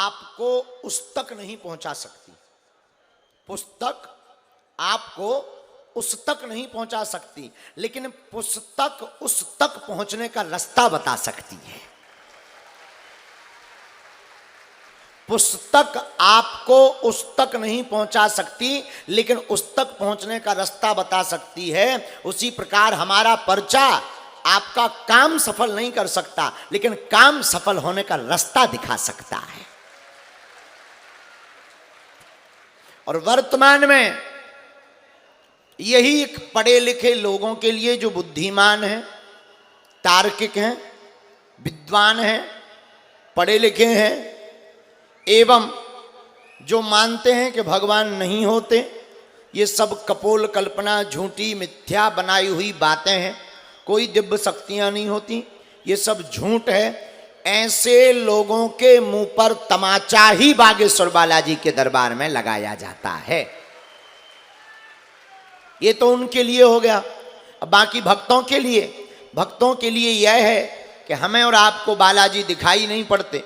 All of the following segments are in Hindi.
आपको उस तक नहीं पहुंचा सकती, पुस्तक आपको उस तक नहीं पहुंचा सकती, लेकिन पुस्तक उस तक पहुंचने का रास्ता बता सकती है। पुस्तक आपको उस तक नहीं पहुंचा सकती, लेकिन उस तक पहुंचने का रास्ता बता सकती है। उसी प्रकार हमारा पर्चा आपका काम सफल नहीं कर सकता, लेकिन काम सफल होने का रास्ता दिखा सकता है। और वर्तमान में यही एक पढ़े लिखे लोगों के लिए, जो बुद्धिमान हैं, तार्किक हैं, विद्वान हैं, पढ़े लिखे हैं, एवं जो मानते हैं कि भगवान नहीं होते, ये सब कपोल कल्पना, झूठी मिथ्या बनाई हुई बातें हैं, कोई दिव्य शक्तियां नहीं होती, ये सब झूठ है। ऐसे लोगों के मुंह पर तमाचा ही बागेश्वर बालाजी के दरबार में लगाया जाता है। ये तो उनके लिए हो गया। अब बाकी भक्तों के लिए यह है कि हमें और आपको बालाजी दिखाई नहीं पड़ते,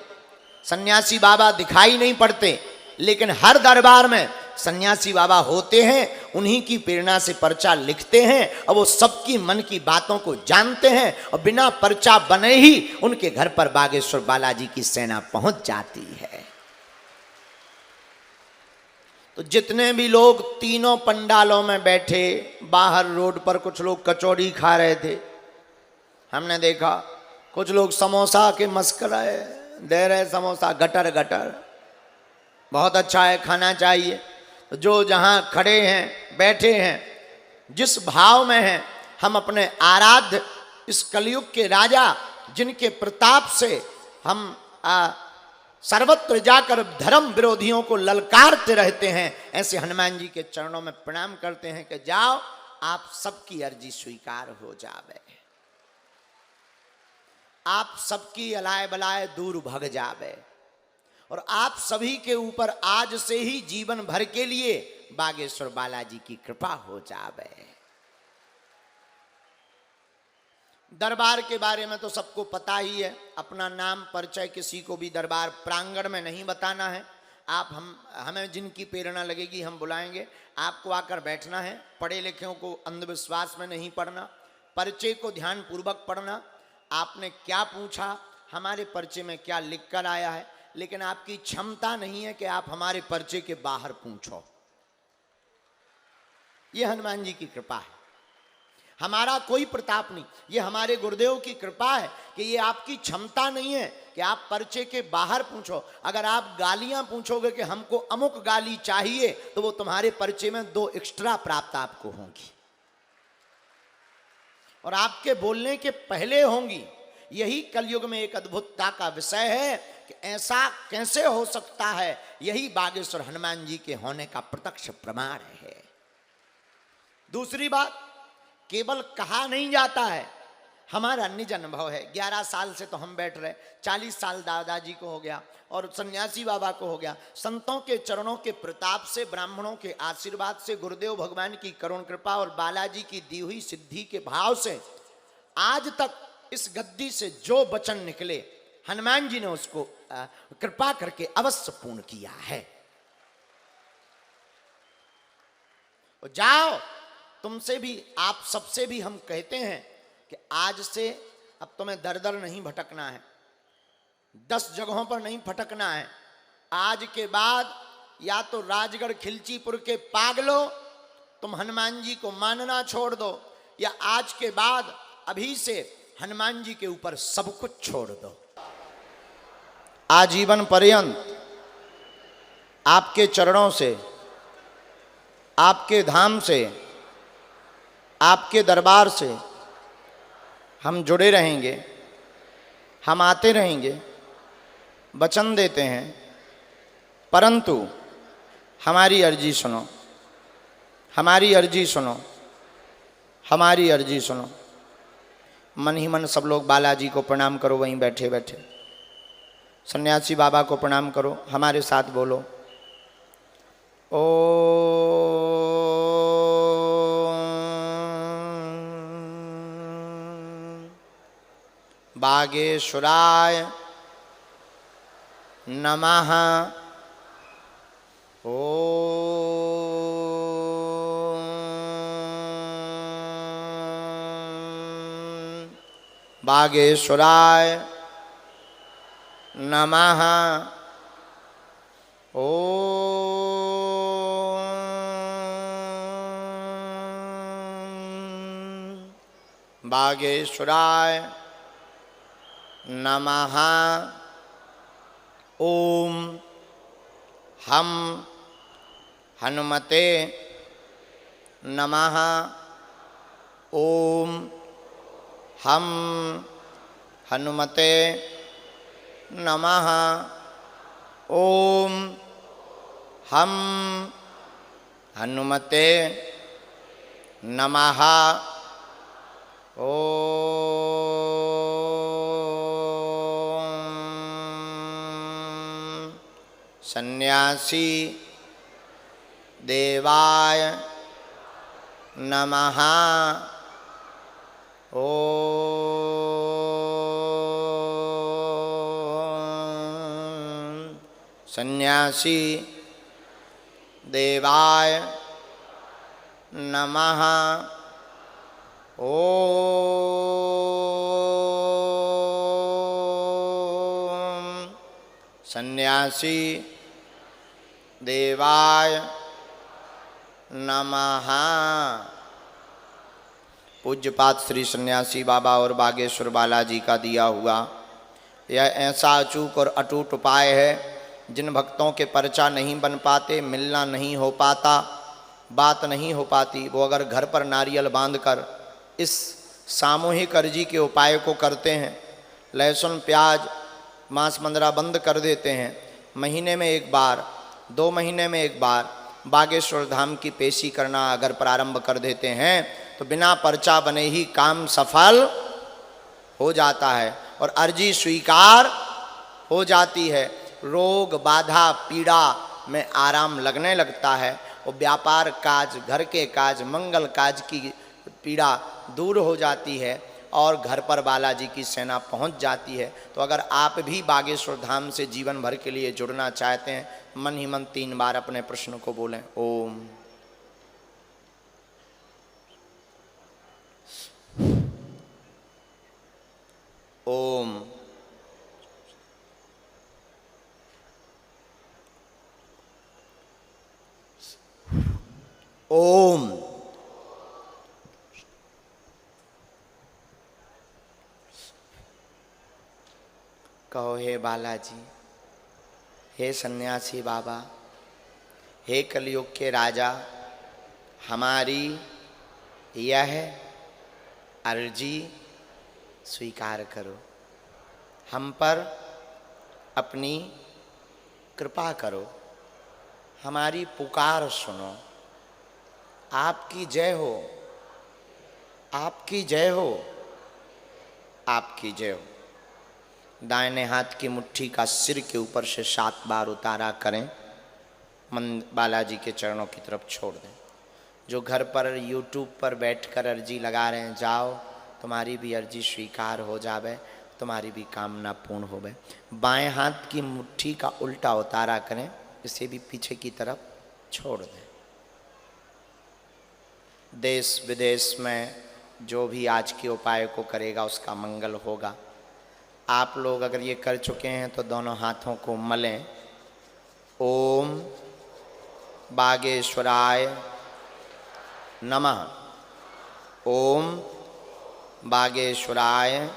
सन्यासी बाबा दिखाई नहीं पड़ते, लेकिन हर दरबार में सन्यासी बाबा होते हैं, उन्हीं की प्रेरणा से पर्चा लिखते हैं और वो सबकी मन की बातों को जानते हैं, और बिना पर्चा बने ही उनके घर पर बागेश्वर बालाजी की सेना पहुंच जाती है। तो जितने भी लोग तीनों पंडालों में बैठे, बाहर रोड पर कुछ लोग कचौड़ी खा रहे थे, हमने देखा कुछ लोग समोसा के मस्कराए दे रहे, समोसा गटर गटर, बहुत अच्छा है, खाना चाहिए। जो जहां खड़े हैं, बैठे हैं, जिस भाव में हैं, हम अपने आराध्य इस कलयुग के राजा, जिनके प्रताप से हम सर्वत्र जाकर धर्म विरोधियों को ललकारते रहते हैं, ऐसे हनुमान जी के चरणों में प्रणाम करते हैं कि जाओ, आप सबकी अर्जी स्वीकार हो जावे, आप सबकी अलाय बलाय दूर भग जावे, और आप सभी के ऊपर आज से ही जीवन भर के लिए बागेश्वर बालाजी की कृपा हो जावे। दरबार के बारे में तो सबको पता ही है, अपना नाम परिचय किसी को भी दरबार प्रांगण में नहीं बताना है। हमें जिनकी प्रेरणा लगेगी हम बुलाएंगे, आपको आकर बैठना है। पढ़े लिखों को अंधविश्वास में नहीं पढ़ना, परिचय को ध्यान पूर्वक पढ़ना। आपने क्या पूछा, हमारे पर्चे में क्या लिख कर आया है, लेकिन आपकी क्षमता नहीं है कि आप हमारे पर्चे के बाहर पूछो। यह हनुमान जी की कृपा है, हमारा कोई प्रताप नहीं, ये हमारे गुरुदेव की कृपा है कि ये आपकी क्षमता नहीं है कि आप पर्चे के बाहर पूछो। अगर आप गालियां पूछोगे कि हमको अमुक गाली चाहिए, तो वो तुम्हारे पर्चे में 2 एक्स्ट्रा प्राप्त आपको होंगी, और आपके बोलने के पहले होंगी। यही कलयुग में एक अद्भुतता का विषय है कि ऐसा कैसे हो सकता है। यही बागेश्वर हनुमान जी के होने का प्रत्यक्ष प्रमाण है। दूसरी बात, केवल कहा नहीं जाता है, हमारा निज अनुभव है। 11 साल से तो हम बैठ रहे, 40 साल दादाजी को हो गया और सन्यासी बाबा को हो गया। संतों के चरणों के प्रताप से, ब्राह्मणों के आशीर्वाद से, गुरुदेव भगवान की करुण कृपा और बालाजी की दी हुई सिद्धि के भाव से आज तक इस गद्दी से जो वचन निकले, हनुमान जी ने उसको कृपा करके अवश्य पूर्ण किया है। जाओ, तुमसे भी, आप सबसे भी हम कहते हैं कि आज से अब तुम्हें दर दर नहीं भटकना है, 10 जगहों पर नहीं भटकना है। आज के बाद या तो राजगढ़ खिलचीपुर के पागलों, तुम हनुमान जी को मानना छोड़ दो, या आज के बाद अभी से हनुमान जी के ऊपर सब कुछ छोड़ दो। आजीवन पर्यंत आपके चरणों से, आपके धाम से, आपके दरबार से हम जुड़े रहेंगे, हम आते रहेंगे, वचन देते हैं। परंतु हमारी अर्जी सुनो, हमारी अर्जी सुनो, हमारी अर्जी सुनो। मन ही मन सब लोग बालाजी को प्रणाम करो, वहीं बैठे बैठे सन्यासी बाबा को प्रणाम करो, हमारे साथ बोलो, ओ बागेश्वराय नमः। बागेश्वराय नमः। बागेश्वराय नमः। ओम हम हनुमते नमः। ओम हम हनुमते नमः। ओम हम हनुमते नमः। ओम सन्यासी देवाय नमः। ओम सन्यासी देवाय नमः। ओम सन्यासी देवाय नमः। पूज्यपाद श्री सन्यासी बाबा और बागेश्वर बालाजी का दिया हुआ यह ऐसा अचूक और अटूट उपाय है जिन भक्तों के पर्चा नहीं बन पाते, मिलना नहीं हो पाता, बात नहीं हो पाती, वो अगर घर पर नारियल बांधकर इस सामूहिक अर्जी के उपाय को करते हैं, लहसुन प्याज मांस मंदरा बंद कर देते हैं, महीने में एक बार 2 महीने में एक बार बागेश्वर धाम की पेशी करना अगर प्रारंभ कर देते हैं तो बिना पर्चा बने ही काम सफल हो जाता है और अर्जी स्वीकार हो जाती है। रोग बाधा पीड़ा में आराम लगने लगता है और व्यापार काज, घर के काज, मंगल काज की पीड़ा दूर हो जाती है और घर पर बालाजी की सेना पहुंच जाती है। तो अगर आप भी बागेश्वर धाम से जीवन भर के लिए जुड़ना चाहते हैं, मन ही मन 3 बार अपने प्रश्न को बोलें। ओम ओम ओम कहो हे बालाजी, हे सन्यासी बाबा, हे कलयुग के राजा, हमारी यह अर्जी स्वीकार करो, हम पर अपनी कृपा करो, हमारी पुकार सुनो। आपकी जय हो, आपकी जय हो, आपकी जय हो। दाहिने हाथ की मुट्ठी का सिर के ऊपर से 7 बार उतारा करें, मन बालाजी के चरणों की तरफ छोड़ दें। जो घर पर YouTube पर बैठकर अर्जी लगा रहे हैं, जाओ, तुम्हारी भी अर्जी स्वीकार हो जावे, तुम्हारी भी कामना पूर्ण होवे। बाएं हाथ की मुट्ठी का उल्टा उतारा करें, इसे भी पीछे की तरफ छोड़ दें। देश विदेश में जो भी आज के उपाय को करेगा उसका मंगल होगा। आप लोग अगर ये कर चुके हैं तो दोनों हाथों को मलें। ओम बागेश्वराय नमः। ओम बागेश्वराय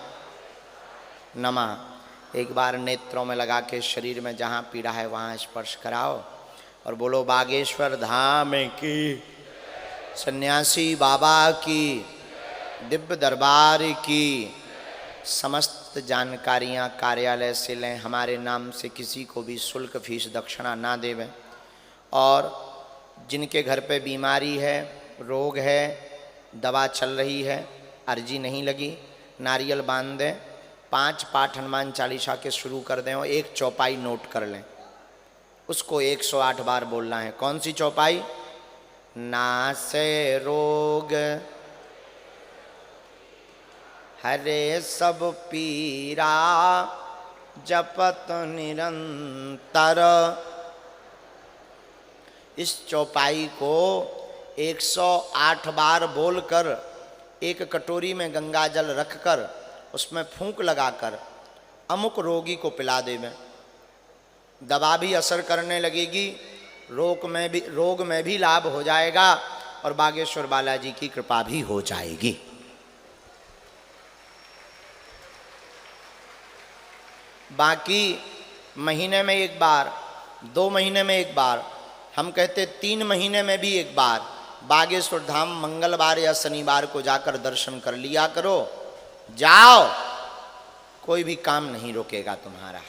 नमः। एक बार नेत्रों में लगा के शरीर में जहाँ पीड़ा है वहाँ स्पर्श कराओ और बोलो बागेश्वर धाम की, सन्यासी बाबा की, दिव्य दरबार की। समस्त जानकारियाँ कार्यालय से लें, हमारे नाम से किसी को भी शुल्क फीस दक्षिणा ना देवें। और जिनके घर पे बीमारी है, रोग है, दवा चल रही है, अर्जी नहीं लगी, नारियल बांध दें, 5 पाठ हनुमान चालीसा के शुरू कर दें और 1 चौपाई नोट कर लें, उसको 108 बार बोलना है। कौन सी चौपाई? नासे रोग हरे सब पीरा, जपत निरंतर। इस चौपाई को 108 बार बोलकर एक कटोरी में गंगा जल रखकर उसमें फूंक लगाकर अमुक रोगी को पिला देवें। दवा भी असर करने लगेगी, रोग में भी लाभ हो जाएगा और बागेश्वर बालाजी की कृपा भी हो जाएगी। बाकी महीने में एक बार, 2 महीने में एक बार, हम कहते 3 महीने में भी एक बार बागेश्वर धाम मंगलवार या शनिवार को जाकर दर्शन कर लिया करो। जाओ, कोई भी काम नहीं रोकेगा तुम्हारा।